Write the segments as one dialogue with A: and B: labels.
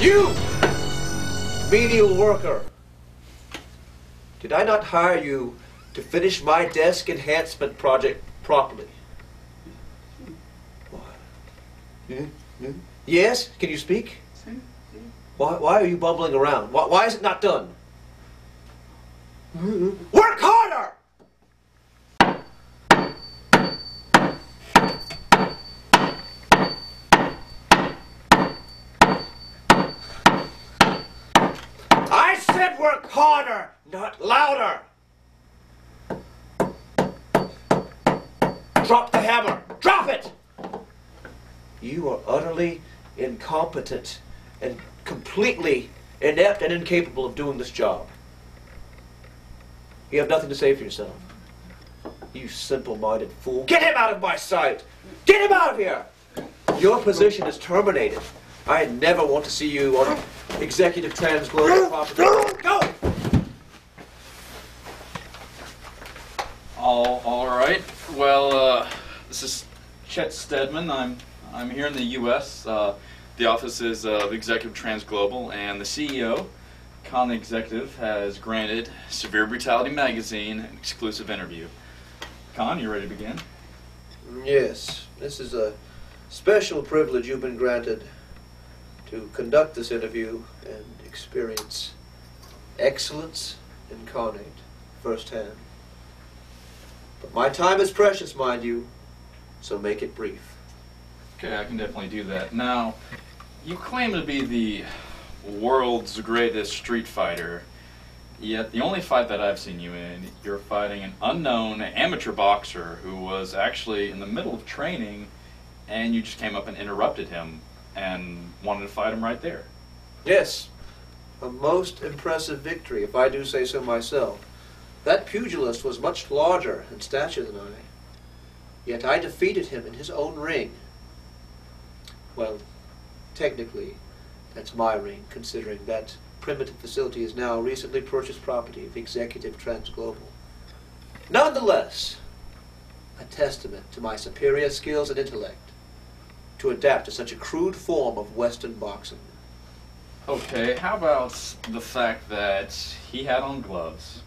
A: You! Menial worker. Did I not hire you to finish my desk enhancement project properly? What? Yes? Can you speak? Why are you bumbling around? Why is it not done? Work harder! I said work harder, not louder! Drop the hammer! Drop it! You are utterly incompetent and completely inept and incapable of doing this job. You have nothing to say for yourself. You simple-minded fool. Get him out of my sight! Get him out of here! Your position is terminated. I never want to see you on executive transglobal property. Go!
B: All right. Well, this is Chet Stedman. I'm here in the U.S. The office is of Executive Transglobal, and the CEO, Con the Executive, has granted Severe Brutality Magazine an exclusive interview. Con, you ready to begin?
A: Yes. This is a special privilege you've been granted to conduct this interview and experience excellence incarnate firsthand. But my time is precious, mind you, so make it brief.
B: Okay, I can definitely do that. Now, you claim to be the world's greatest street fighter, yet the only fight that I've seen you in, you're fighting an unknown amateur boxer who was actually in the middle of training, and you just came up and interrupted him and wanted to fight him right there.
A: Yes, a most impressive victory, if I do say so myself. That pugilist was much larger in stature than I, yet I defeated him in his own ring. Well, technically, that's my ring, considering that primitive facility is now recently purchased property of Executive Transglobal. Nonetheless, a testament to my superior skills and intellect to adapt to such a crude form of Western boxing.
B: Okay, how about the fact that he had on gloves,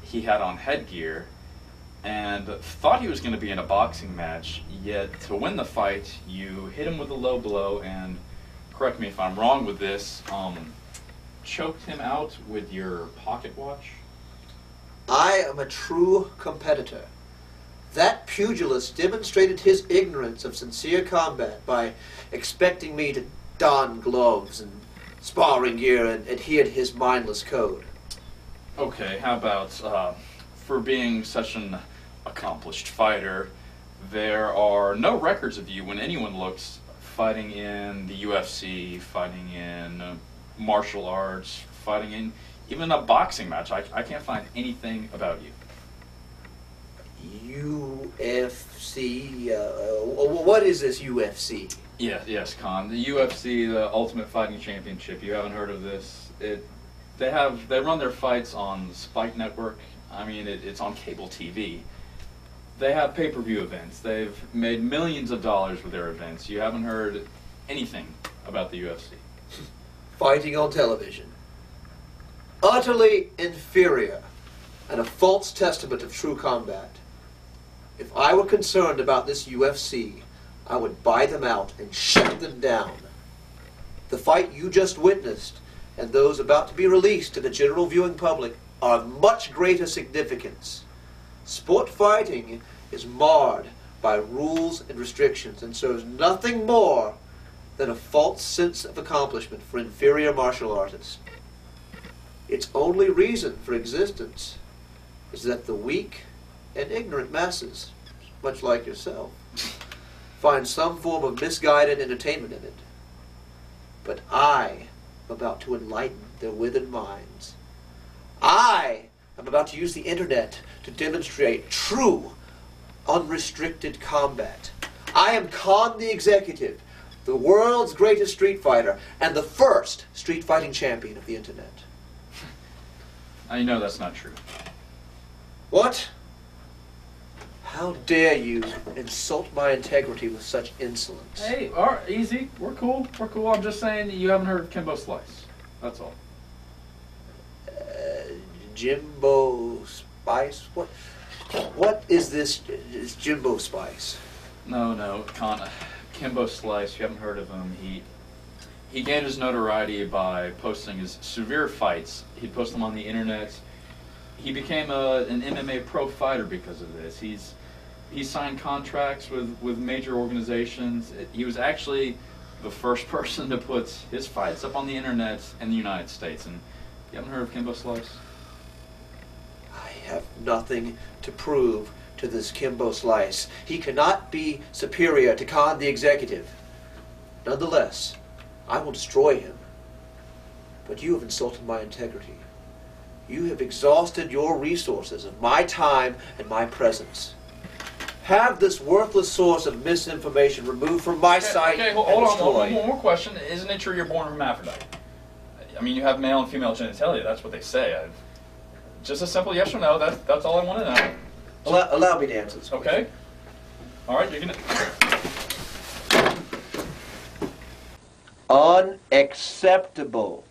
B: he had on headgear, and thought he was going to be in a boxing match, yet to win the fight, you hit him with a low blow and, correct me if I'm wrong with this, choked him out with your pocket watch?
A: I am a true competitor. That pugilist demonstrated his ignorance of sincere combat by expecting me to don gloves and sparring gear and adhere to his mindless code.
B: Okay, how about, for being such an accomplished fighter, there are no records of you when anyone looks fighting in the UFC, fighting in martial arts, fighting in even a boxing match. I can't find anything about you.
A: UFC? What is this UFC?
B: Yes, Con. The UFC, the Ultimate Fighting Championship. You haven't heard of this? They run their fights on Spike Network. I mean, it's on cable TV. They have pay-per-view events. They've made millions of dollars with their events. You haven't heard anything about the UFC.
A: Fighting on television. Utterly inferior and a false testament of true combat. If I were concerned about this UFC, I would buy them out and shut them down. The fight you just witnessed and those about to be released to the general viewing public are of much greater significance. Sport fighting is marred by rules and restrictions and serves nothing more than a false sense of accomplishment for inferior martial artists. Its only reason for existence is that the weak and ignorant masses, much like yourself, find some form of misguided entertainment in it. But I am about to enlighten their withered minds. I am about to use the internet to demonstrate true, unrestricted combat. I am Con the Executive, the world's greatest street fighter, and the first street fighting champion of the internet.
B: I know that's not true.
A: What? How dare you insult my integrity with such insolence?
B: Hey, all right, easy. We're cool. We're cool. I'm just saying you haven't heard of Kimbo Slice. That's all.
A: Jimbo Spice? What is this Jimbo Spice?
B: No, Kimbo Slice. You haven't heard of him. He gained his notoriety by posting his severe fights. He'd post them on the internet. He became an MMA pro fighter because of this. He signed contracts with major organizations. He was actually the first person to put his fights up on the internet in the United States. And you haven't heard of Kimbo Slice?
A: I have nothing to prove to this Kimbo Slice. He cannot be superior to Khan the Executive. Nonetheless, I will destroy him. But you have insulted my integrity. You have exhausted your resources of my time and my presence. Have this worthless source of misinformation removed from my sight.
B: Okay, hold on. One more question. Isn't it true you're born from hermaphrodite? I mean, you have male and female genitalia. That's what they say. Just a simple yes or no. That's all I want to know.
A: Allow me to answer this question.
B: Okay. All right, you're gonna.
A: Unacceptable.